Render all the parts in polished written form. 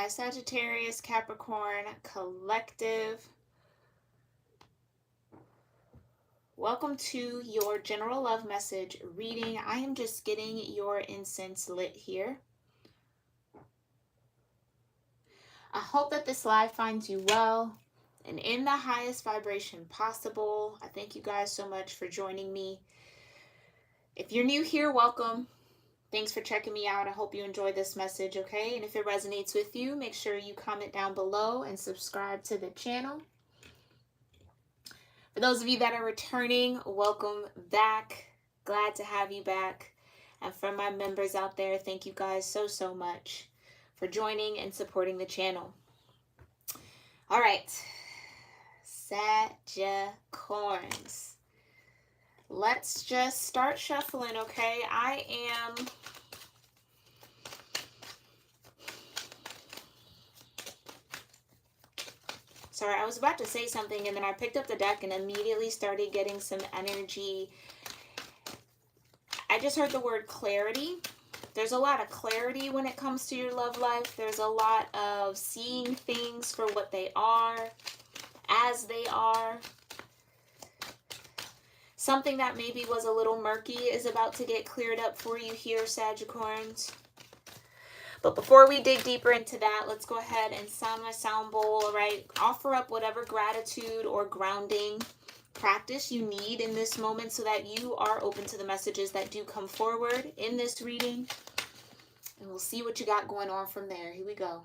my Sagittarius-Capricorn collective. Welcome to your general love message reading. I am just getting your incense lit here. I hope that this live finds you well and in the highest vibration possible. I thank you guys so much for joining me. If you're new here, welcome. Thanks for checking me out. I hope you enjoyed this message, okay? And if it resonates with you, make sure you comment down below and subscribe to the channel. For those of you that are returning, welcome back. Glad to have you back. And for my members out there, thank you guys so much for joining and supporting the channel. All right, Sagittarius. Let's just start shuffling, okay? Sorry, I was about to say something and then I picked up the deck and immediately started getting some energy. I just heard the word clarity. There's a lot of clarity when it comes to your love life. There's a lot of seeing things for what they are, as they are. Something that maybe was a little murky is about to get cleared up for you here, Sagittarians. But before we dig deeper into that, let's go ahead and sound my sound bowl, all right? Offer up whatever gratitude or grounding practice you need in this moment so that you are open to the messages that do come forward in this reading. And we'll see what you got going on from there. Here we go.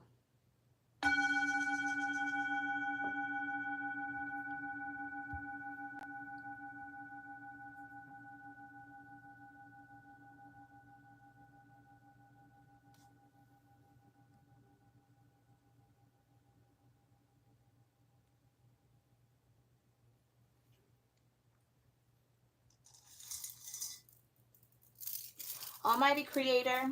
Almighty Creator,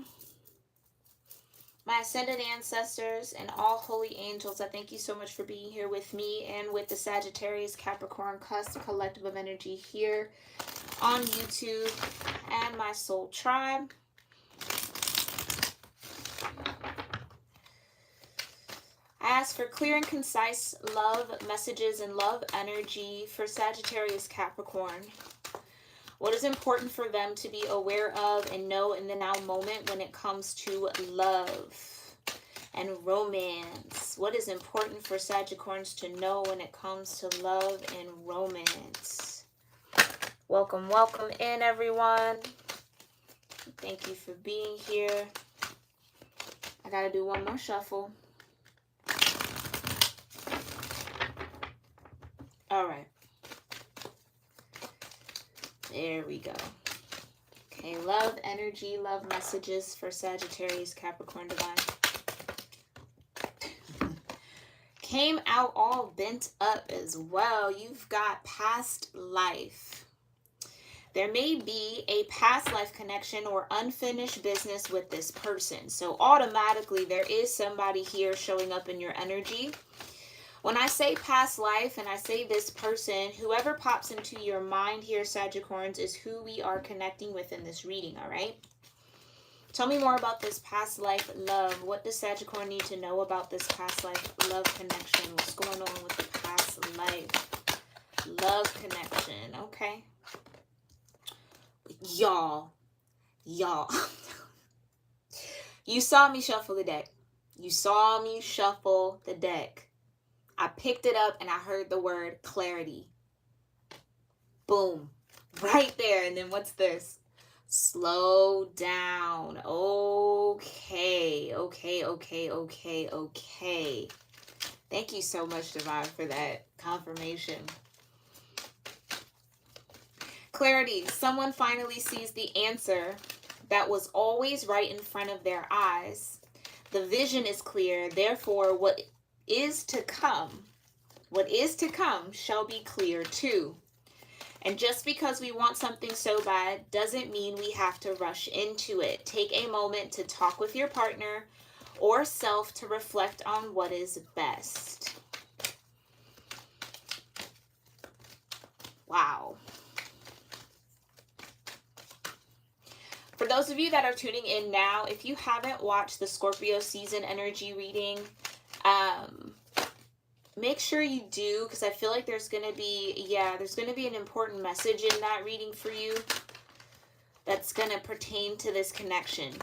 my ascended ancestors, and all holy angels, I thank you so much for being here with me and with the Sagittarius-Capricorn cusp collective of energy here on YouTube and my soul tribe. I ask for clear and concise love messages and love energy for Sagittarius-Capricorn. What is important for them to be aware of and know in the now moment when it comes to love and romance? What is important for Sagittarians to know when it comes to love and romance? Welcome, welcome in, everyone. Thank you for being here. I gotta do one more shuffle. All right. There we go. Okay, love energy, love messages for Sagittarius, Capricorn Divine. Came out all bent up as well. You've got past life. There may be a past life connection or unfinished business with this person. So automatically there is somebody here showing up in your energy. When I say past life and I say this person, whoever pops into your mind here, Sagittarians, is who we are connecting with in this reading, all right? Tell me more about this past life love. What does Sagittarius need to know about this past life love connection? What's going on with the past life love connection? Okay. Y'all. You saw me shuffle the deck. You saw me shuffle the deck. I picked it up and I heard the word clarity. Boom. Right there. And then what's this? Slow down. Okay. Thank you so much, Divine, for that confirmation. Clarity. Someone finally sees the answer that was always right in front of their eyes. The vision is clear. Therefore, what is to come shall be clear too. And just because we want something so bad doesn't mean we have to rush into it. Take a moment to talk with your partner or self to reflect on what is best. Wow. For those of you that are tuning in now, if you haven't watched the Scorpio season energy reading, make sure you do, because I feel like there's going to be an important message in that reading for you that's going to pertain to this connection.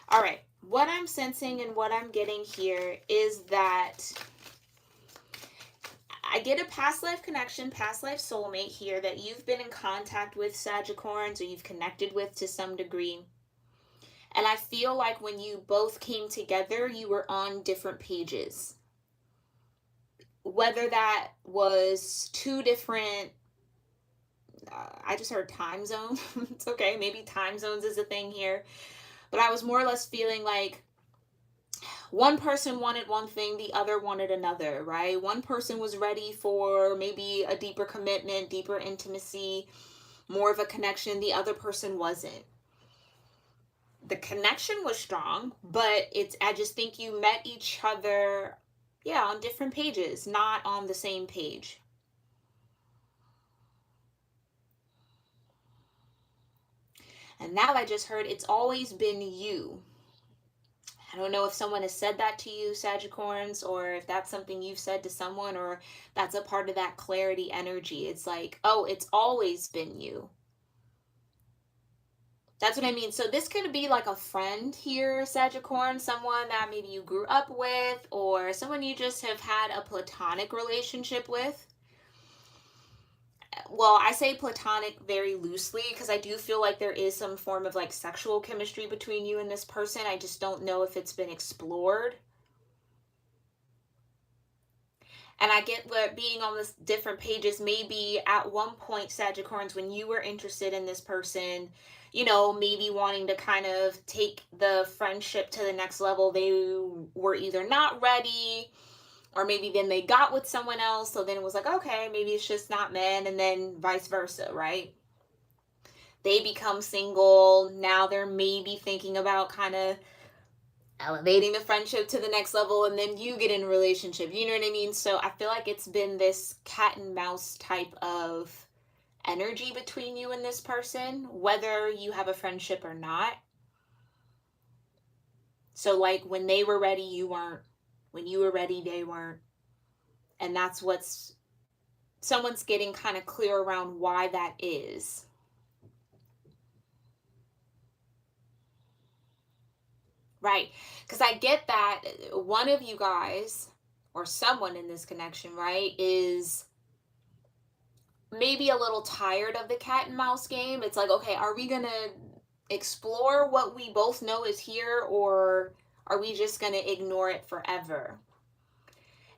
All right, what I'm sensing and what I'm getting here is that I get a past life connection, past life soulmate here that you've been in contact with, Sagittarians, or you've connected with to some degree. And I feel like when you both came together, you were on different pages. Whether that was two different, I just heard time zone. It's okay, maybe time zones is a thing here. But I was more or less feeling like one person wanted one thing, the other wanted another, right? One person was ready for maybe a deeper commitment, deeper intimacy, more of a connection. The other person wasn't. The connection was strong, but I just think you met each other, on different pages, not on the same page. And now I just heard it's always been you. I don't know if someone has said that to you, Sagittarians, or if that's something you've said to someone, or that's a part of that clarity energy. It's like, oh, it's always been you. That's what I mean. So this could be like a friend here, Sagittarius, someone that maybe you grew up with, or someone you just have had a platonic relationship with. Well, I say platonic very loosely because I do feel like there is some form of like sexual chemistry between you and this person. I just don't know if it's been explored. And I get what being on this different pages, maybe at one point, Sagittarius, when you were interested in this person, maybe wanting to kind of take the friendship to the next level, they were either not ready, or maybe then they got with someone else, so then it was like, okay, maybe it's just not men, and then vice versa, right? They become single, now they're maybe thinking about kind of elevating the friendship to the next level, and then you get in a relationship, you know what I mean? So I feel like it's been this cat and mouse type of energy between you and this person, whether you have a friendship or not. So like when they were ready, you weren't. When you were ready, they weren't. And that's what's someone's getting kind of clear around why that is. Right? Because I get that one of you guys or someone in this connection, right, is maybe a little tired of the cat and mouse game. It's like, okay, are we going to explore what we both know is here, or are we just going to ignore it forever?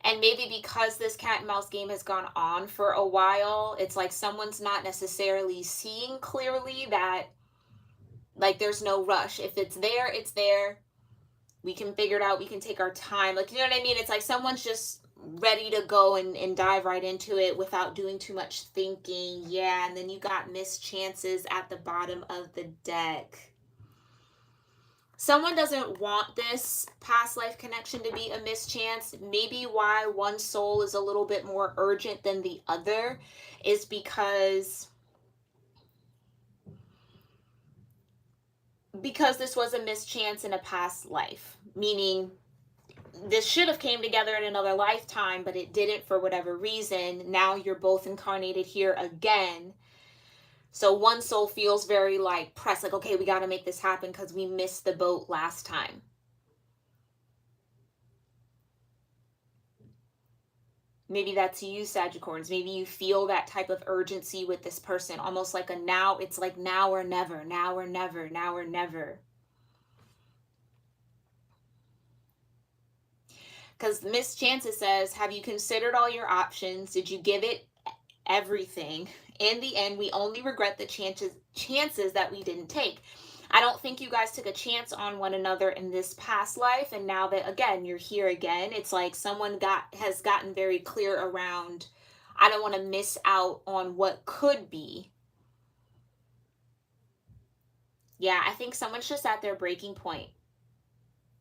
And maybe because this cat and mouse game has gone on for a while, it's like someone's not necessarily seeing clearly that, like, there's no rush. If it's there, it's there. We can figure it out. We can take our time. Like, you know what I mean? It's like someone's just ready to go and dive right into it without doing too much thinking. Yeah, and then you got missed chances at the bottom of the deck. Someone doesn't want this past life connection to be a mischance. Maybe why one soul is a little bit more urgent than the other is because this was a mischance in a past life. Meaning this should have came together in another lifetime, but it didn't for whatever reason. Now you're both incarnated here again. So one soul feels very like pressed, like, okay, we got to make this happen because we missed the boat last time. Maybe that's you, Sagittarius. Maybe you feel that type of urgency with this person, almost like it's like now or never, now or never, now or never. Because Miss Chances says, have you considered all your options? Did you give it everything? In the end, we only regret the chances that we didn't take. I don't think you guys took a chance on one another in this past life, and now that again you're here again, it's like someone has gotten very clear around, I don't want to miss out on what could be. Yeah, I think someone's just at their breaking point,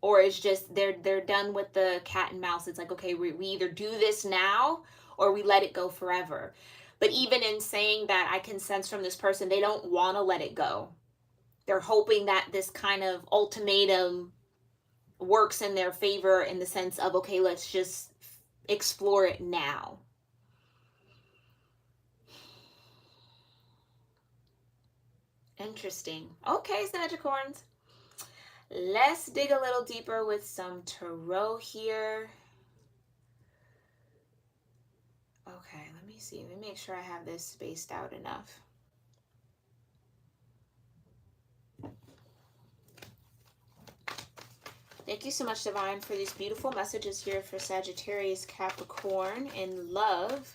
or it's just they're done with the cat and mouse. It's like, okay, we either do this now or we let it go forever. But even in saying that, I can sense from this person, they don't want to let it go. They're hoping that this kind of ultimatum works in their favor in the sense of, okay, let's just explore it now. Interesting. Okay, Sagittarians. Let's dig a little deeper with some tarot here. Okay, let me see. Let me make sure I have this spaced out enough. Thank you so much, Divine, for these beautiful messages here for Sagittarius-Capricorn in love.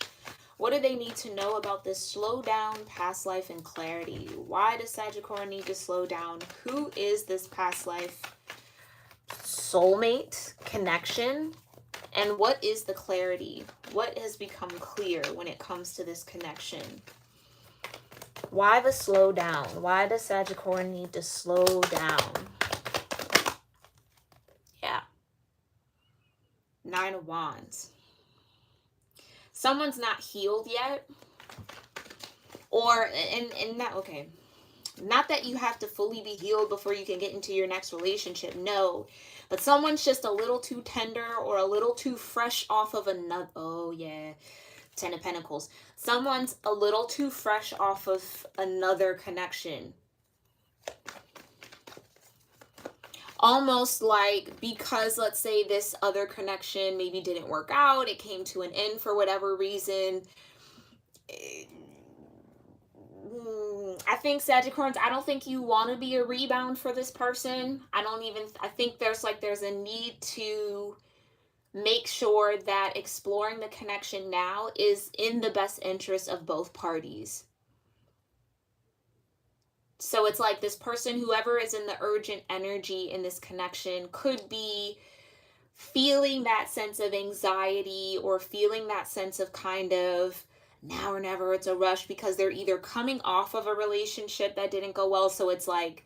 What do they need to know about this slow down, past life, and clarity? Why does Sagittarius need to slow down? Who is this past life soulmate connection? And what is the clarity? What has become clear when it comes to this connection? Why the slow down? Why does Sagittarius need to slow down? Yeah. 9 of Wands. Someone's not healed yet. Or, and not, okay. Not that you have to fully be healed before you can get into your next relationship. No. But someone's just a little too tender or a little too fresh off of another. Oh, yeah. 10 of Pentacles. Someone's a little too fresh off of another connection. Almost like, because let's say this other connection maybe didn't work out, it came to an end for whatever reason. I think Sagittarius, I don't think you want to be a rebound for this person. I think there's a need to make sure that exploring the connection now is in the best interest of both parties. So it's like this person, whoever is in the urgent energy in this connection, could be feeling that sense of anxiety or feeling that sense of kind of now or never, it's a rush, because they're either coming off of a relationship that didn't go well. So it's like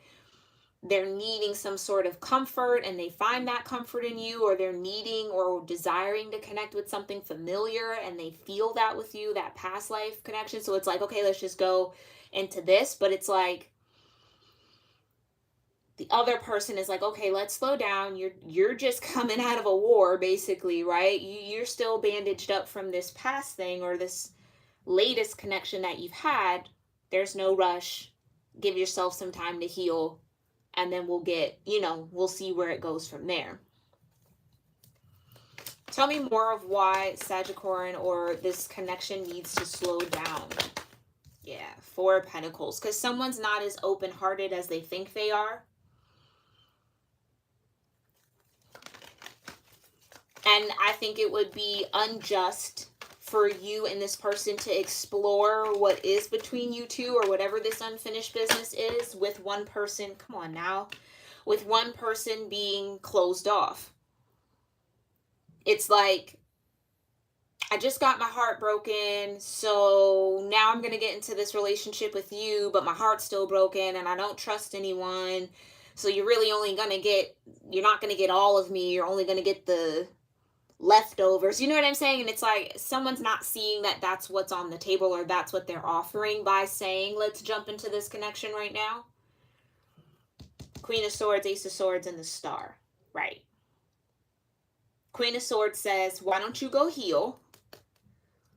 they're needing some sort of comfort and they find that comfort in you, or they're needing or desiring to connect with something familiar and they feel that with you, that past life connection. So it's like, okay, let's just go into this. But it's like, the other person is like, okay, let's slow down. You're just coming out of a war, basically, right? You're still bandaged up from this past thing or this latest connection that you've had. There's no rush. Give yourself some time to heal. And then we'll we'll see where it goes from there. Tell me more of why Sagittarius or this connection needs to slow down. Yeah, 4 of Pentacles. Because someone's not as open-hearted as they think they are. And I think it would be unjust for you and this person to explore what is between you two, or whatever this unfinished business is, with one person, come on now, with one person being closed off. It's like, I just got my heart broken, so now I'm going to get into this relationship with you, but my heart's still broken and I don't trust anyone. So you're really only going to get, you're not going to get all of me. You're only going to get the leftovers. You know what I'm saying? And it's like someone's not seeing that that's what's on the table, or that's what they're offering by saying, let's jump into this connection right now. Queen of Swords, Ace of Swords, and the Star. Right. Queen of Swords says, why don't you go heal?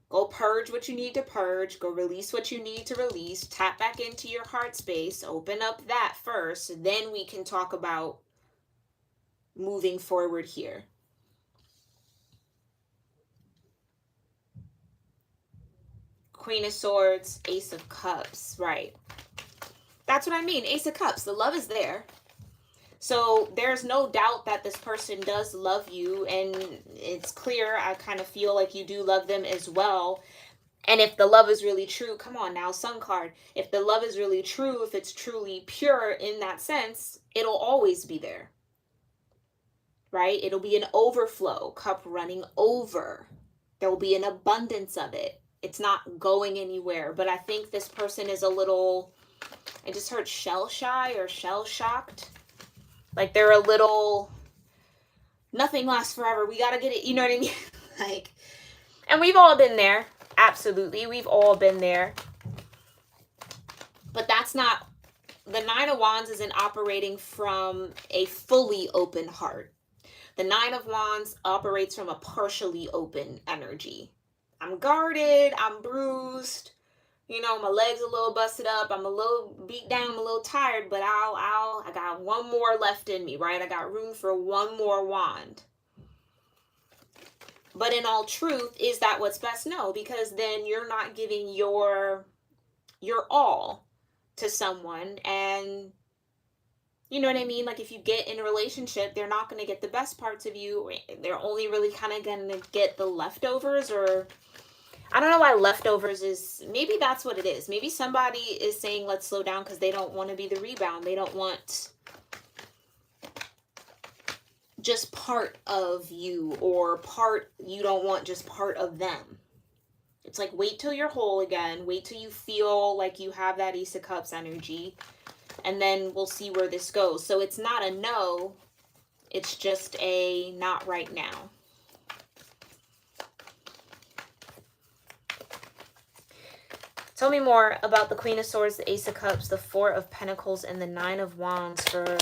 Go purge what you need to purge. Go release what you need to release. Tap back into your heart space. Open up that first. Then we can talk about moving forward here. Queen of Swords, Ace of Cups. Right. That's what I mean. Ace of Cups. The love is there. So there's no doubt that this person does love you, and it's clear. I kind of feel like you do love them as well. And if the love is really true, come on now, Sun card. If the love is really true, if it's truly pure in that sense, it'll always be there. Right? It'll be an overflow, cup running over. There will be an abundance of it. It's not going anywhere. But I think this person is a little, I just heard shell shy or shell shocked. Like they're a little, nothing lasts forever. We got to get it. You know what I mean? And we've all been there. Absolutely. We've all been there. But that's not, the Nine of Wands isn't operating from a fully open heart. The Nine of Wands operates from a partially open energy. I'm guarded, I'm bruised, you know, my legs a little busted up, I'm a little beat down, I'm a little tired, but I got one more left in me, right? I got room for one more wand. But in all truth, is that what's best? No, because then you're not giving your all to someone, and you know what I mean? Like, if you get in a relationship, they're not going to get the best parts of you. They're only really kind of going to get the leftovers, or I don't know why leftovers is, maybe that's what it is. Maybe somebody is saying, let's slow down because they don't want to be the rebound. They don't want just part of you, or you don't want just part of them. It's like, wait till you're whole again. Wait till you feel like you have that Ace of Cups energy. And then we'll see where this goes. So it's not a no. It's just a not right now. Tell me more about the Queen of Swords, the Ace of Cups, the Four of Pentacles, and the Nine of Wands for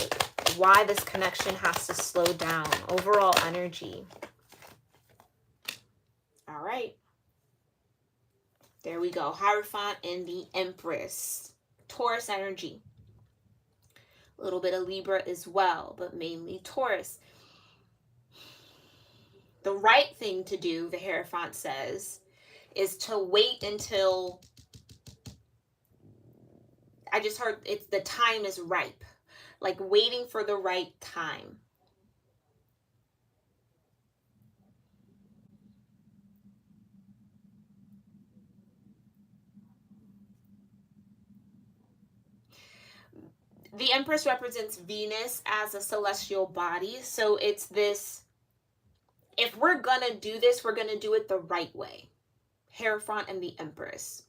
why this connection has to slow down. Overall energy. All right. There we go. Hierophant and the Empress. Taurus energy. A little bit of Libra as well, but mainly Taurus. The right thing to do, the Hierophant says, is to wait until, I just heard it's the time is ripe. Like waiting for the right time. The Empress represents Venus as a celestial body. So it's this, if we're going to do this, we're going to do it the right way. Hierophant and the Empress.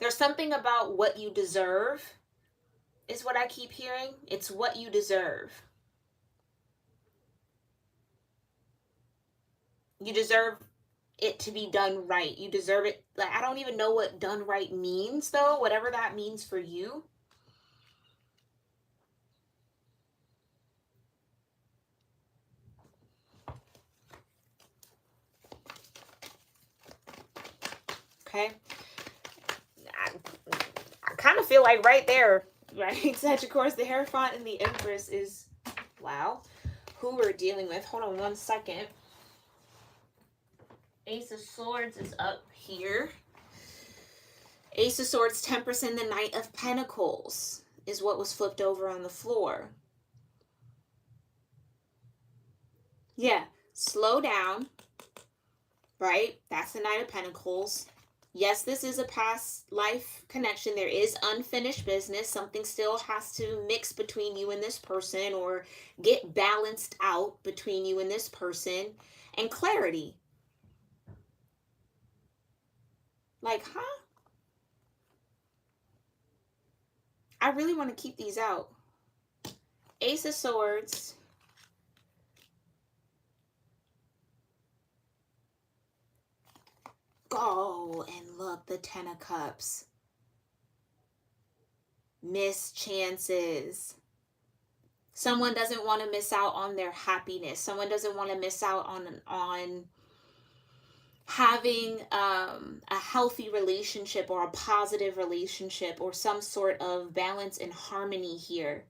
There's something about what you deserve is what I keep hearing. It's what you deserve. You deserve it to be done right. You deserve it. Like, I don't even know what done right means, though. Whatever that means for you. Okay. I kind of feel like right there, right? Sagittarius, the Hierophant, and the Empress is, wow, who we're dealing with. Hold on one second. Ace of Swords is up here. Ace of Swords, Temperance, and the Knight of Pentacles is what was flipped over on the floor. Yeah, slow down, right? That's the Knight of Pentacles. Yes, this is a past life connection. There is unfinished business. Something still has to mix between you and this person, or get balanced out between you and this person. And clarity. Like, huh? I really want to keep these out. Ace of Swords. Go and look, the Ten of Cups. Missed chances. Someone doesn't want to miss out on their happiness. Someone doesn't want to miss out on having a healthy relationship, or a positive relationship, or some sort of balance and harmony here.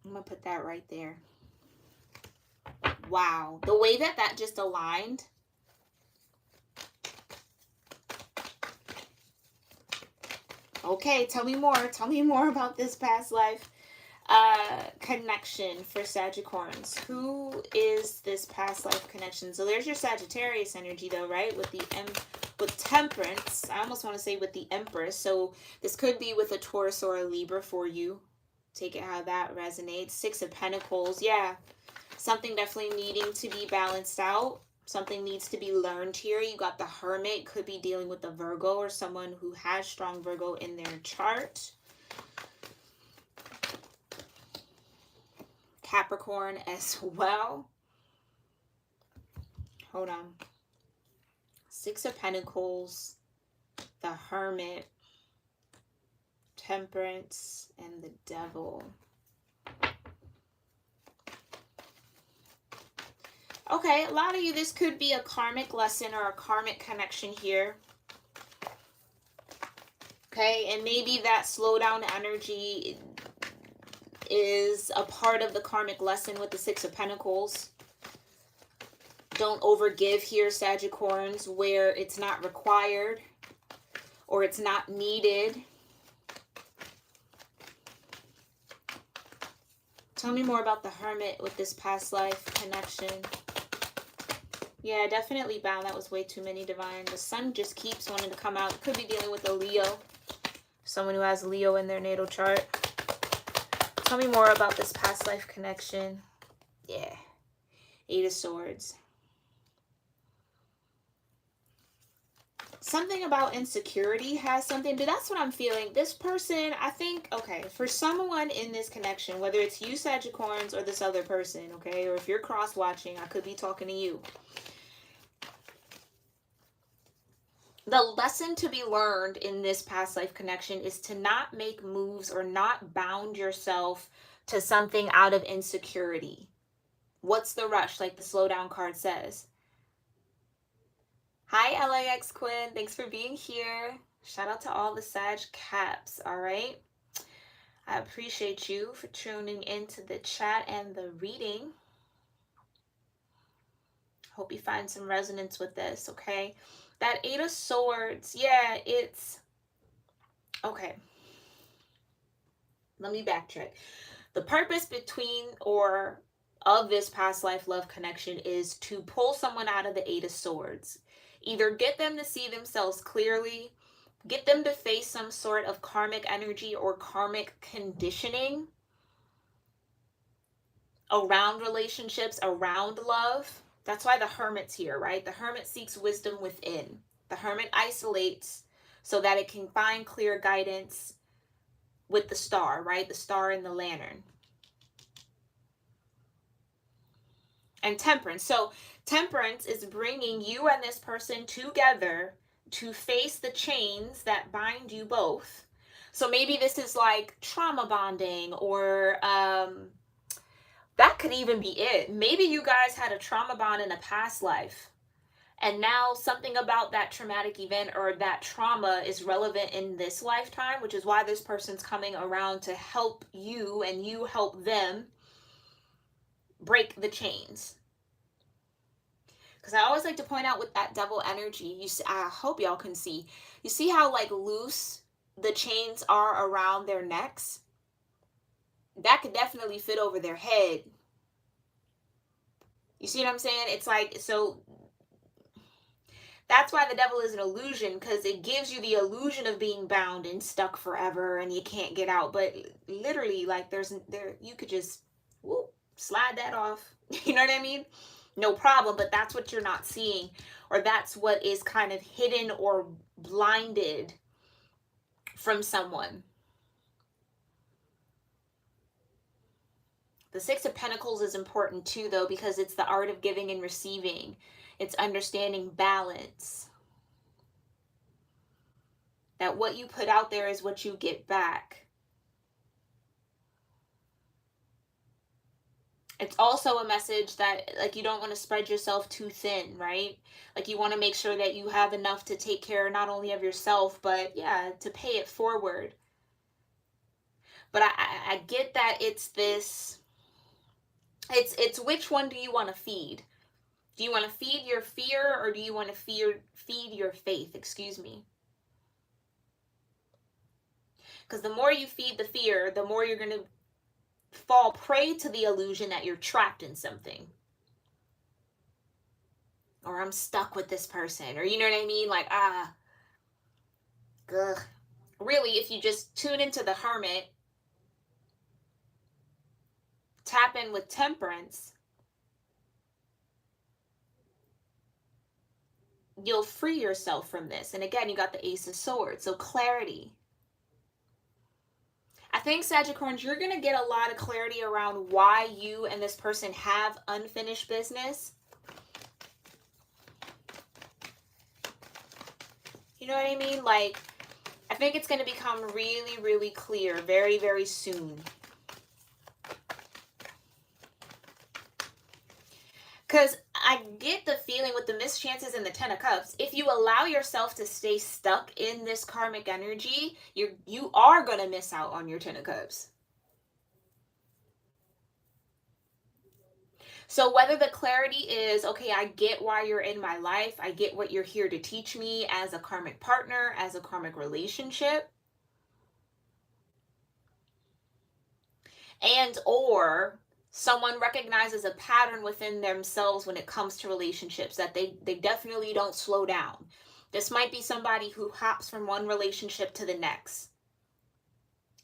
I'm going to put that right there. Wow. The way that that just aligned. Okay, tell me more. Tell me more about this past life connection for Sagittarians. Who is this past life connection? So there's your Sagittarius energy, though, right? With Temperance. I almost want to say with the Empress. So this could be with a Taurus or a Libra for you. Take it how that resonates. Six of Pentacles. Yeah. Something definitely needing to be balanced out. Something needs to be learned here. You got the Hermit, could be dealing with the Virgo or someone who has strong Virgo in their chart. Capricorn as well. Hold on. Six of Pentacles, the Hermit, Temperance, and the Devil. Okay, a lot of you, this could be a karmic lesson or a karmic connection here. Okay, and maybe that slowdown energy is a part of the karmic lesson with the Six of Pentacles. Don't overgive here, Sagittarians, where it's not required or it's not needed. Tell me more about the Hermit with this past life connection. Yeah, definitely bound. That was way too many, Divine. The Sun just keeps wanting to come out. It could be dealing with a Leo. Someone who has Leo in their natal chart. Tell me more about this past life connection. Yeah. Eight of Swords. Something about insecurity has something, but that's what I'm feeling. This person, I think, okay, for someone in this connection, whether it's you, Sagittarians, or this other person, okay, or if you're cross-watching, I could be talking to you. The lesson to be learned in this past life connection is to not make moves or not bound yourself to something out of insecurity. What's the rush, like the slowdown card says? Hi, LAX Quinn. Thanks for being here. Shout out to all the Sag Caps, all right? I appreciate you for tuning into the chat and the reading. Hope you find some resonance with this, okay? That Eight of Swords, yeah, it's... Okay. Let me backtrack. The purpose between or of this past life love connection is to pull someone out of the Eight of Swords. Either get them to see themselves clearly, get them to face some sort of karmic energy or karmic conditioning around relationships, around love. That's why the Hermit's here, right? The Hermit seeks wisdom within. The Hermit isolates so that it can find clear guidance with the star, right? The star and the lantern. And Temperance. So Temperance is bringing you and this person together to face the chains that bind you both. So maybe this is like trauma bonding, or that could even be it. Maybe you guys had a trauma bond in a past life, and now something about that traumatic event or that trauma is relevant in this lifetime, which is why this person's coming around to help you and you help them break the chains. Because I always like to point out with that Devil energy, I hope y'all can see. You see how like loose the chains are around their necks? That could definitely fit over their head. You see what I'm saying? It's like, so that's why the Devil is an illusion, because it gives you the illusion of being bound and stuck forever and you can't get out. But literally, like you could just slide that off. You know what I mean? No problem. But that's what you're not seeing, or that's what is kind of hidden or blinded from someone. The Six of Pentacles is important too, though, because it's the art of giving and receiving. It's understanding balance. That what you put out there is what you get back. It's also a message that, like, you don't want to spread yourself too thin, right? Like, you want to make sure that you have enough to take care not only of yourself, but, yeah, to pay it forward. But I get that it's this... It's which one do you want to feed? Do you want to feed your fear, or do you want to feed your faith? Excuse me. Because the more you feed the fear, the more you're going to fall prey to the illusion that you're trapped in something. Or I'm stuck with this person. Or you know what I mean? Like, really, if you just tune into the Hermit, tap in with Temperance, you'll free yourself from this. And again, you got the Ace of Swords, so clarity. I think, Sagittarius, you're going to get a lot of clarity around why you and this person have unfinished business. You know what I mean? Like, I think it's going to become really, really clear very, very soon. Because I get the feeling with the missed chances and the Ten of Cups, if you allow yourself to stay stuck in this karmic energy, you are going to miss out on your Ten of Cups. So whether the clarity is, okay, I get why you're in my life, I get what you're here to teach me as a karmic partner, as a karmic relationship, and or someone recognizes a pattern within themselves when it comes to relationships, that they definitely don't slow down. This might be somebody who hops from one relationship to the next.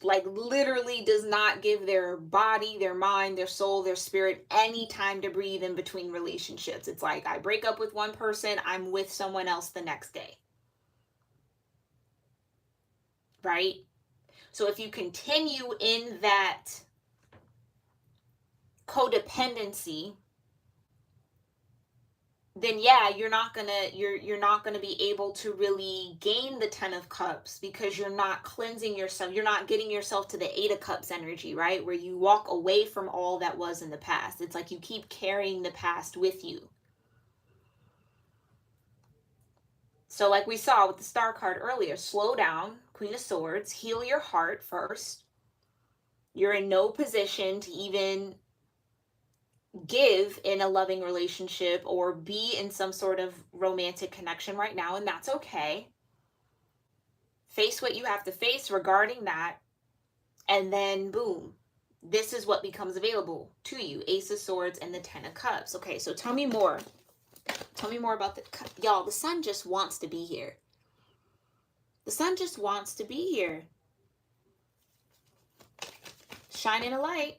Like literally does not give their body, their mind, their soul, their spirit any time to breathe in between relationships. It's like I break up with one person, I'm with someone else the next day. Right? So if you continue in that codependency, then yeah, you're not gonna be able to really gain the Ten of Cups, because you're not cleansing yourself. You're not getting yourself to the Eight of Cups energy, right? Where you walk away from all that was in the past. It's like you keep carrying the past with you. So like we saw with the Star card earlier, slow down, Queen of Swords, heal your heart first. You're in no position to even give in a loving relationship or be in some sort of romantic connection right now, and that's okay. Face what you have to face regarding that, and then boom, this is what becomes available to you. Ace of Swords and the Ten of Cups. Okay, so tell me more. Tell me more about y'all, the sun just wants to be here. The sun just wants to be here. Shining a light.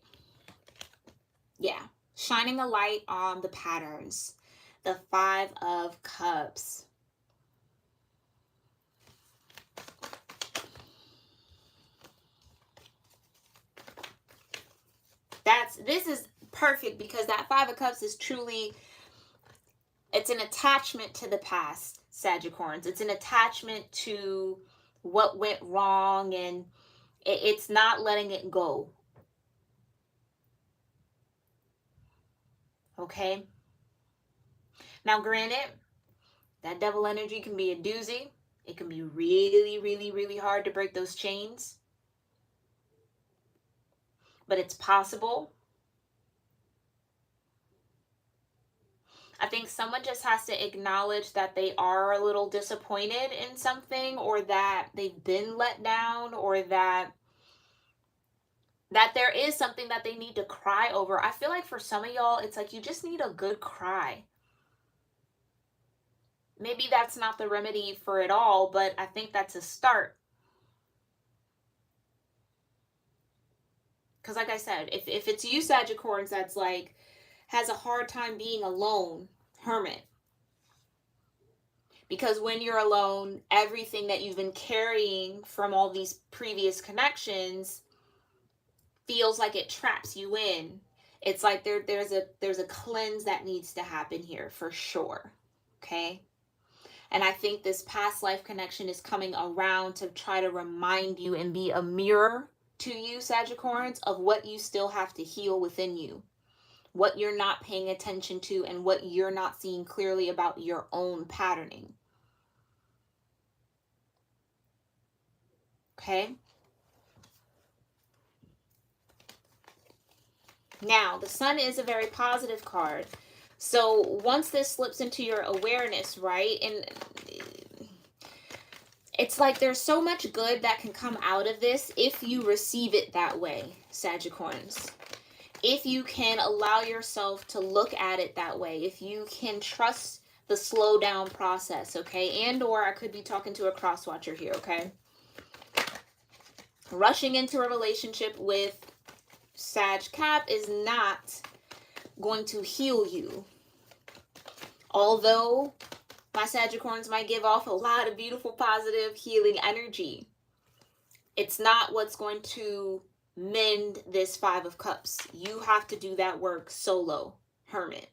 Yeah. Shining a light on the patterns. The Five of Cups. This is perfect, because that Five of Cups is truly, it's an attachment to the past, Sagittarius. It's an attachment to what went wrong, and it's not letting it go. Okay? Now, granted, that devil energy can be a doozy. It can be really, really, really hard to break those chains. But it's possible. I think someone just has to acknowledge that they are a little disappointed in something, or that they've been let down, or that there is something that they need to cry over. I feel like for some of y'all, it's like you just need a good cry. Maybe that's not the remedy for it all, but I think that's a start. Because like I said, if it's you, Sagittarius, that's like, has a hard time being alone, hermit. Because when you're alone, everything that you've been carrying from all these previous connections feels like it traps you in. It's like there's a cleanse that needs to happen here for sure. Okay? And I think this past life connection is coming around to try to remind you and be a mirror to you, Sagittarius, of what you still have to heal within you. What you're not paying attention to, and what you're not seeing clearly about your own patterning. Okay? Now, the Sun is a very positive card. So once this slips into your awareness, right, and it's like there's so much good that can come out of this if you receive it that way, Sagittarius. If you can allow yourself to look at it that way, if you can trust the slow down process, okay? And or I could be talking to a cross watcher here, okay? Rushing into a relationship with Sag Cap is not going to heal you. Although My Sagittarians might give off a lot of beautiful, positive, healing energy. It's not what's going to mend this Five of Cups. You have to do that work solo, hermit.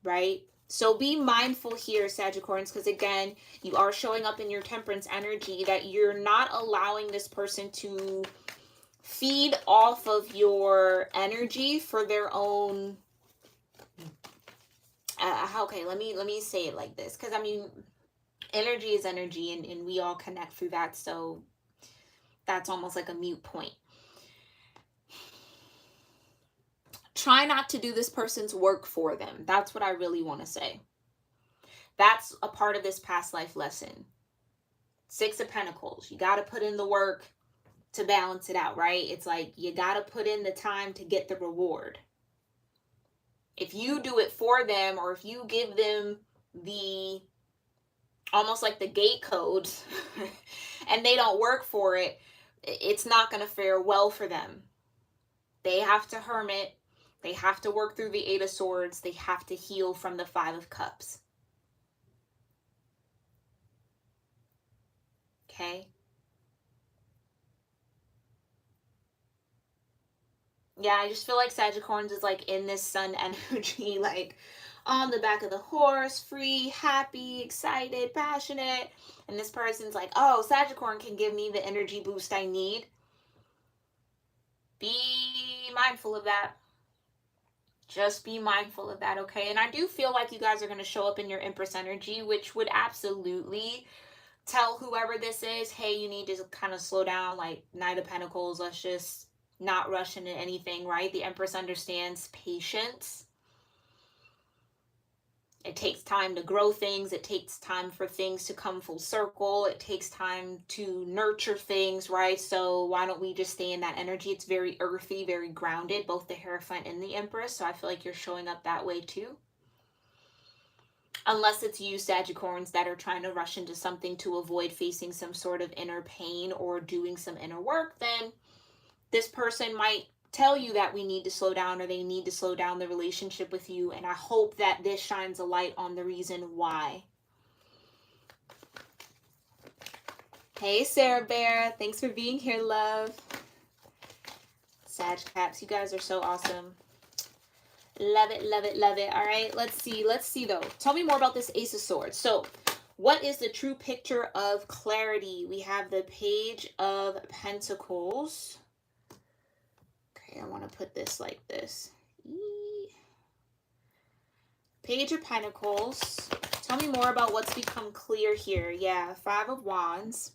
Right? So be mindful here, Sagittarians, because again, you are showing up in your Temperance energy that you're not allowing this person to feed off of your energy for their own okay, let me say it like this, because I mean, energy is energy, and we all connect through that, so that's almost like a mute point. Try not to do this person's work for them. That's what I really want to say. That's a part of this past life lesson. Six of Pentacles. You got to put in the work to balance it out, right? It's like you got to put in the time to get the reward. If you do it for them, or if you give them the almost like the gate codes and they don't work for it, it's not going to fare well for them. They have to hermit. They have to work through the Eight of Swords. They have to heal from the Five of Cups. Okay? Yeah, I just feel like Sagittarius is like in this sun energy, like on the back of the horse, free, happy, excited, passionate. And this person's like, oh, Sagittarius can give me the energy boost I need. Be mindful of that. Just be mindful of that, okay? And I do feel like you guys are going to show up in your Empress energy, which would absolutely tell whoever this is, hey, you need to kind of slow down, like Knight of Pentacles. Let's just not rush into anything, right? The Empress understands patience. It takes time to grow things. It takes time for things to come full circle. It takes time to nurture things, right? So why don't we just stay in that energy? It's very earthy, very grounded, both the Hierophant and the Empress. So I feel like you're showing up that way too. Unless it's you, Sagittarians, that are trying to rush into something to avoid facing some sort of inner pain or doing some inner work, then this person might tell you that we need to slow down, or they need to slow down the relationship with you. And I hope that this shines a light on the reason why. Hey, Sarah Bear. Thanks for being here, love. Sag Caps, you guys are so awesome. Love it, love it, love it. All right, let's see though. Tell me more about this Ace of Swords. So what is the true picture of clarity? We have the Page of Pentacles. Okay, I want to put this like this. Page of Pentacles. Tell me more about what's become clear here. Yeah, Five of Wands.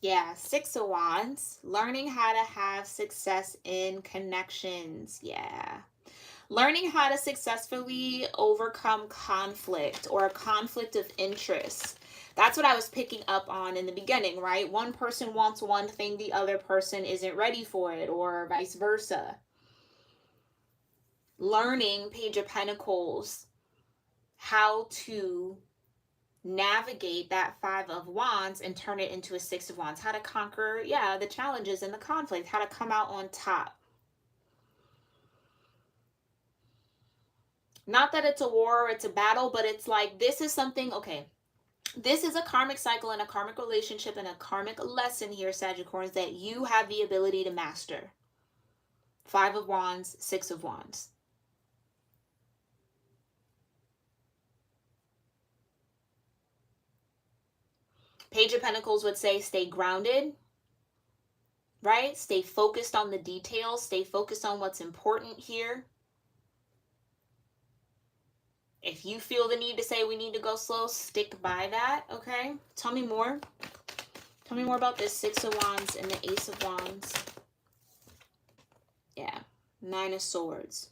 Yeah, Six of Wands. Learning how to have success in connections. Yeah. Learning how to successfully overcome conflict or a conflict of interest. That's what I was picking up on in the beginning, right? One person wants one thing, the other person isn't ready for it, or vice versa. Learning, Page of Pentacles, how to navigate that Five of Wands and turn it into a Six of Wands. How to conquer, yeah, the challenges and the conflict. How to come out on top. Not that it's a war or it's a battle, but it's like, this is something, okay, this is a karmic cycle and a karmic relationship and a karmic lesson here, Sagittarius, that you have the ability to master. Five of Wands, Six of Wands. Page of Pentacles would say stay grounded, right? Stay focused on the details. Stay focused on what's important here. If you feel the need to say we need to go slow, stick by that, okay? Tell me more. Tell me more about this Six of Wands and the Ace of Wands. Yeah, Nine of Swords.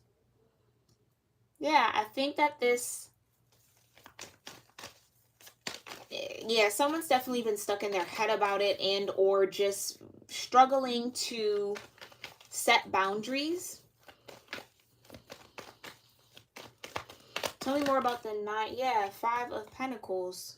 Yeah, I think that this... yeah, someone's definitely been stuck in their head about it and or just struggling to set boundaries. Tell me more about the 9. Yeah, 5 of Pentacles.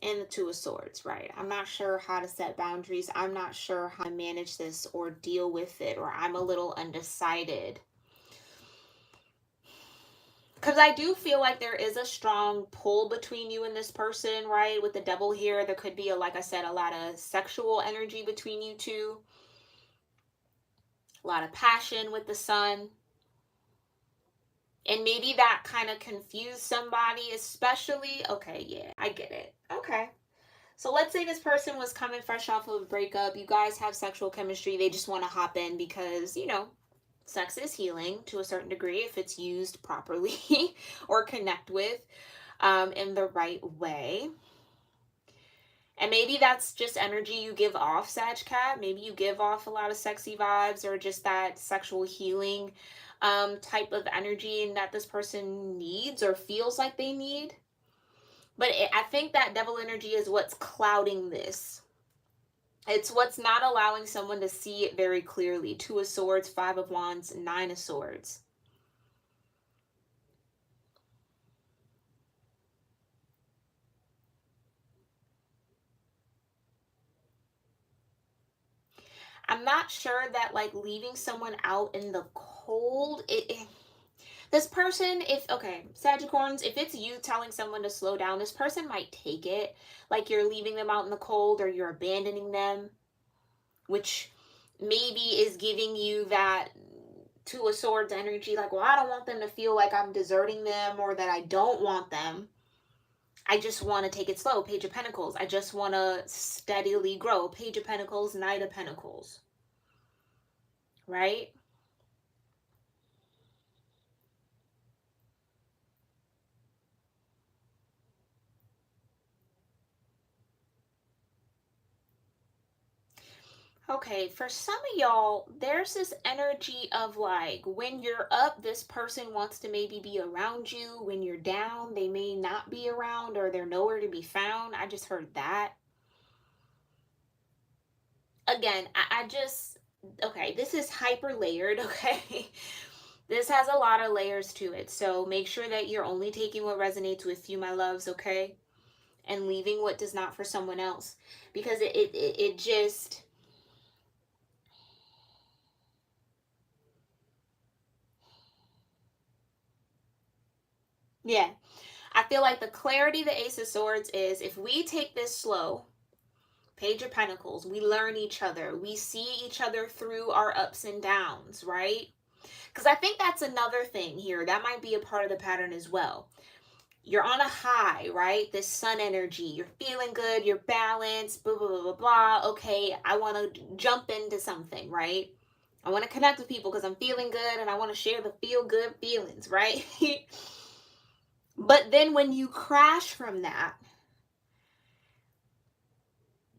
And the 2 of Swords, right? I'm not sure how to set boundaries. I'm not sure how to manage this or deal with it, or I'm a little undecided. Because I do feel like there is a strong pull between you and this person, right? With the Devil here, there could be, like I said, a lot of sexual energy between you two. A lot of passion with the Sun. And maybe that kind of confused somebody, especially. Okay, yeah, I get it. Okay. So let's say this person was coming fresh off of a breakup. You guys have sexual chemistry. They just want to hop in because, you know, sex is healing to a certain degree if it's used properly or connect with in the right way. And maybe that's just energy you give off, Sag Cat. Maybe you give off a lot of sexy vibes or just that sexual healing type of energy and that this person needs or feels like they need. But I think that Devil energy is what's clouding this. It's what's not allowing someone to see it very clearly. 2 of Swords, 5 of Wands, 9 of Swords. I'm not sure that like leaving someone out in the cold, this person, okay, Sagittarians, if it's you telling someone to slow down, this person might take it like you're leaving them out in the cold or you're abandoning them, which maybe is giving you that 2 of Swords energy, like, well, I don't want them to feel like I'm deserting them or that I don't want them. I just want to take it slow. Page of Pentacles. I just want to steadily grow. Page of Pentacles, Knight of Pentacles. Right? Okay, for some of y'all, there's this energy of like, when you're up, this person wants to maybe be around you. When you're down, they may not be around or they're nowhere to be found. I just heard that. Again, I just, okay, this is hyper layered, okay? This has a lot of layers to it. So make sure that you're only taking what resonates with you, my loves, okay? And leaving what does not for someone else. Because it just... Yeah. I feel like the clarity the Ace of Swords is, if we take this slow, Page of Pentacles, we learn each other. We see each other through our ups and downs, right? Because I think that's another thing here. That might be a part of the pattern as well. You're on a high, right? This Sun energy. You're feeling good. You're balanced. Blah, blah, blah, blah, blah. Okay, I want to jump into something, right? I want to connect with people because I'm feeling good and I want to share the feel good feelings, right? But then when you crash from that,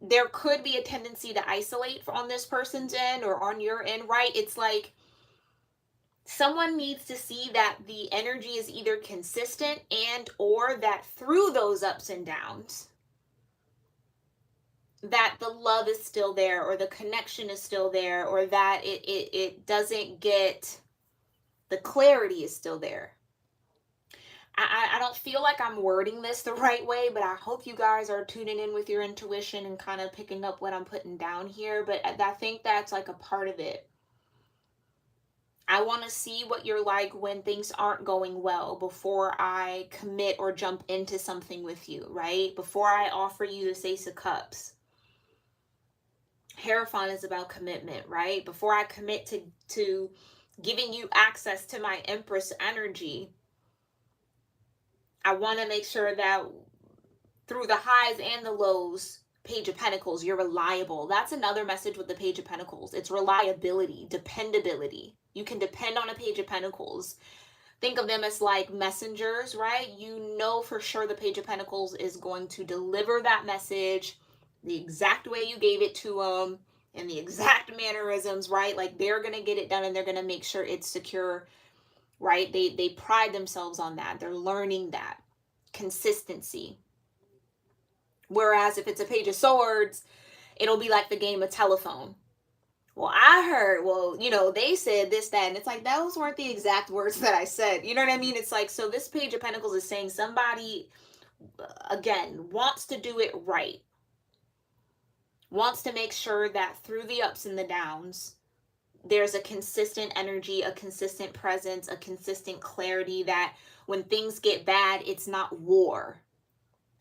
there could be a tendency to isolate on this person's end or on your end, right? It's like someone needs to see that the energy is either consistent and or that through those ups and downs, that the love is still there or the connection is still there or that it doesn't get, the clarity is still there. I don't feel like I'm wording this the right way, but I hope you guys are tuning in with your intuition and kind of picking up what I'm putting down here. But I think that's like a part of it. I want to see what you're like when things aren't going well before I commit or jump into something with you, right? Before I offer you this Ace of Cups. Hierophant is about commitment, right? Before I commit to giving you access to my Empress energy, I want to make sure that through the highs and the lows, Page of Pentacles, you're reliable. That's another message with the Page of Pentacles. It's reliability, dependability. You can depend on a Page of Pentacles. Think of them as like messengers, right? You know for sure the Page of Pentacles is going to deliver that message the exact way you gave it to them and the exact mannerisms, right? Like they're going to get it done and they're going to make sure it's secure, right? They pride themselves on that. They're learning that consistency. Whereas if it's a Page of Swords, it'll be like the game of telephone, well, I heard, well, you know, they said this, that, and it's like, those weren't the exact words that I said. You know what I mean? It's like, so this Page of Pentacles is saying somebody, again, wants to do it right, wants to make sure that through the ups and the downs, there's a consistent energy, a consistent presence, a consistent clarity, that when things get bad, it's not war.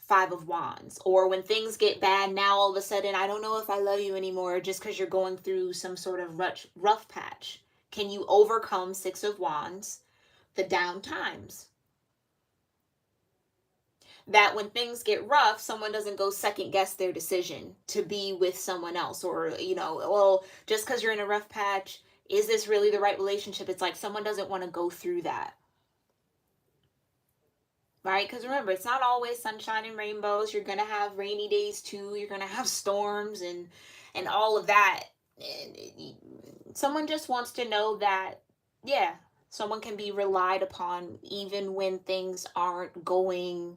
Five of Wands. Or when things get bad, now all of a sudden, I don't know if I love you anymore, just because you're going through some sort of rough patch. Can you overcome Six of Wands, the down times? That when things get rough, someone doesn't go second guess their decision to be with someone else. Or, you know, well, just because you're in a rough patch, is this really the right relationship? It's like someone doesn't want to go through that. Right? Because remember, it's not always sunshine and rainbows. You're going to have rainy days too. You're going to have storms and all of that. And someone just wants to know that, yeah, someone can be relied upon even when things aren't going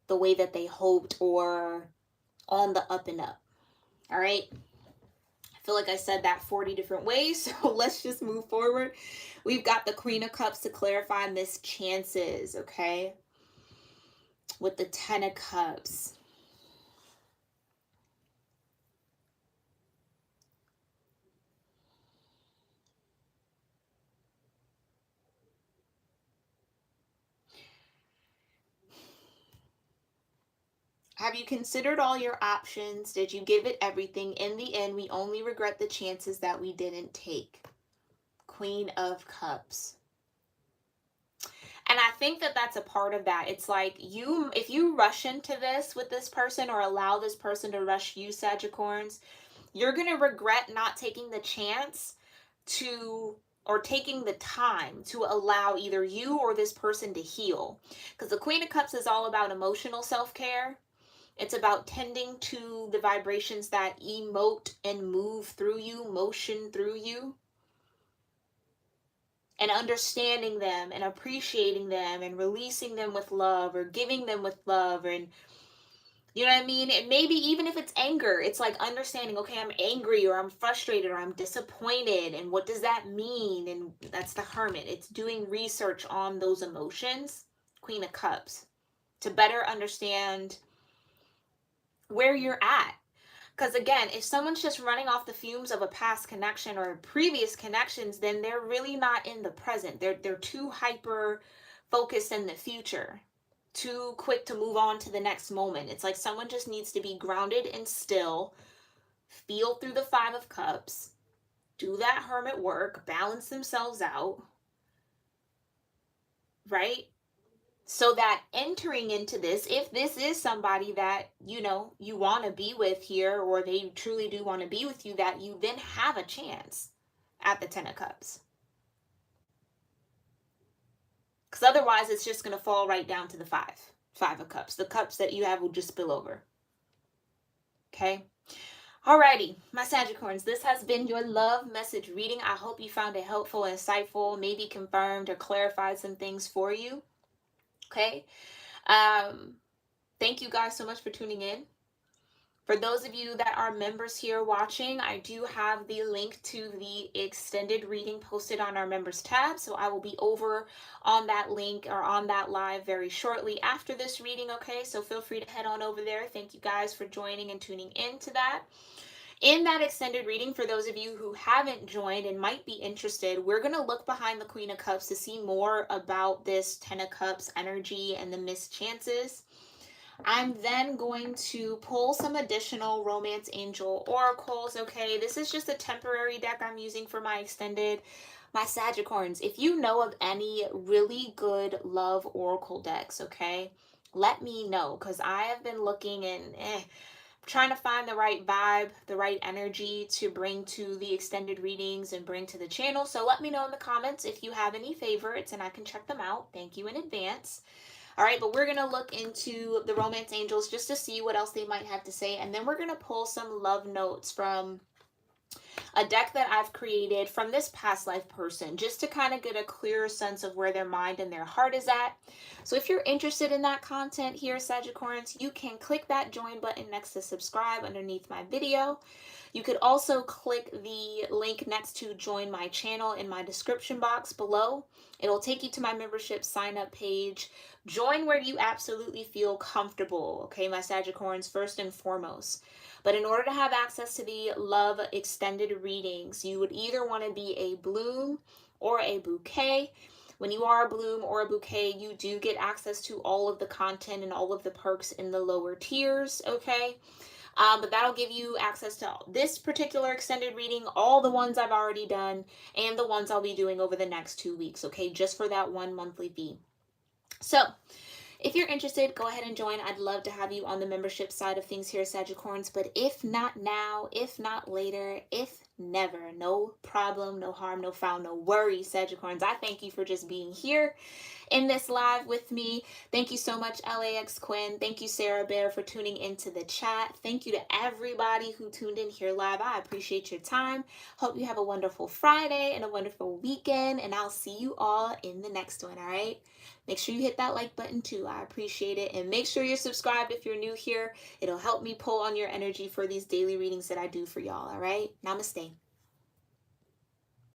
the way that they hoped or on the up and up. All right? I feel like I said that 40 different ways, so let's just move forward. We've got the Queen of Cups to clarify missed chances, okay? With the Ten of Cups. Have you considered all your options? Did you give it everything? In the end, we only regret the chances that we didn't take. Queen of Cups. And I think that that's a part of that. It's like if you rush into this with this person or allow this person to rush you, Sagittarians, you're going to regret not taking the chance to, or taking the time to allow either you or this person to heal. Because the Queen of Cups is all about emotional self-care. It's about tending to the vibrations that emote and move through you, motion through you, and understanding them and appreciating them and releasing them with love or giving them with love. And you know what I mean? And maybe even if it's anger, it's like understanding, okay, I'm angry or I'm frustrated or I'm disappointed. And what does that mean? And that's the Hermit. It's doing research on those emotions. Queen of Cups. To better understand where you're at. Because again, if someone's just running off the fumes of a past connection or previous connections, then they're really not in the present. They're too hyper focused in the future, too quick to move on to the next moment. It's like someone just needs to be grounded and still, feel through the Five of Cups, do that hermit work, balance themselves out, right? So that entering into this, if this is somebody that, you know, you want to be with here, or they truly do want to be with you, that you then have a chance at the Ten of Cups. Because otherwise it's just going to fall right down to the Five of Cups. The cups that you have will just spill over. Okay? Alrighty, my Sagittarians, this has been your love message reading. I hope you found it helpful, insightful, maybe confirmed or clarified some things for you. Okay? Thank you guys so much for tuning in. For those of you that are members here watching, I do have the link to the extended reading posted on our members tab. So I will be over on that link or on that live very shortly after this reading. Okay, so feel free to head on over there. Thank you guys for joining and tuning into that. In that extended reading, for those of you who haven't joined and might be interested, we're going to look behind the Queen of Cups to see more about this Ten of Cups energy and the missed chances. I'm then going to pull some additional Romance Angel oracles. Okay, this is just a temporary deck I'm using for my extended, my Sagittarians. If you know of any really good love oracle decks, okay, let me know, because I have been looking and trying to find the right vibe, the right energy to bring to the extended readings and bring to the channel. So let me know in the comments if you have any favorites and I can check them out. Thank you in advance. All right, but we're going to look into the Romance Angels just to see what else they might have to say. And then we're going to pull some love notes from a deck that I've created from this past life person, just to kind of get a clearer sense of where their mind and their heart is at. So if you're interested in that content here, Sagittarians, you can click that join button next to subscribe underneath my video. You could also click the link next to join my channel in my description box below. It'll take you to my membership sign up page. Join where you absolutely feel comfortable, okay, my Sagittarians, first and foremost. But in order to have access to the love extended readings, you would either want to be a bloom or a bouquet. When you are a bloom or a bouquet, you do get access to all of the content and all of the perks in the lower tiers, okay? But that'll give you access to this particular extended reading, all the ones I've already done, and the ones I'll be doing over the next 2 weeks, okay? Just for that one monthly fee. So if you're interested, go ahead and join. I'd love to have you on the membership side of things here, Sagittarians. But if not now, if not later, if never, no problem, no harm, no foul, no worries, Sagittarians. I thank you for just being here in this live with me. Thank you so much, LAX Quinn. Thank you, Sarah Bear, for tuning into the chat. Thank you to everybody who tuned in here live. I appreciate your time. Hope you have a wonderful Friday and a wonderful weekend, and I'll see you all in the next one, all right? Make sure you hit that like button too. I appreciate it. And make sure you're subscribed if you're new here. It'll help me pull on your energy for these daily readings that I do for y'all, all right? Namaste.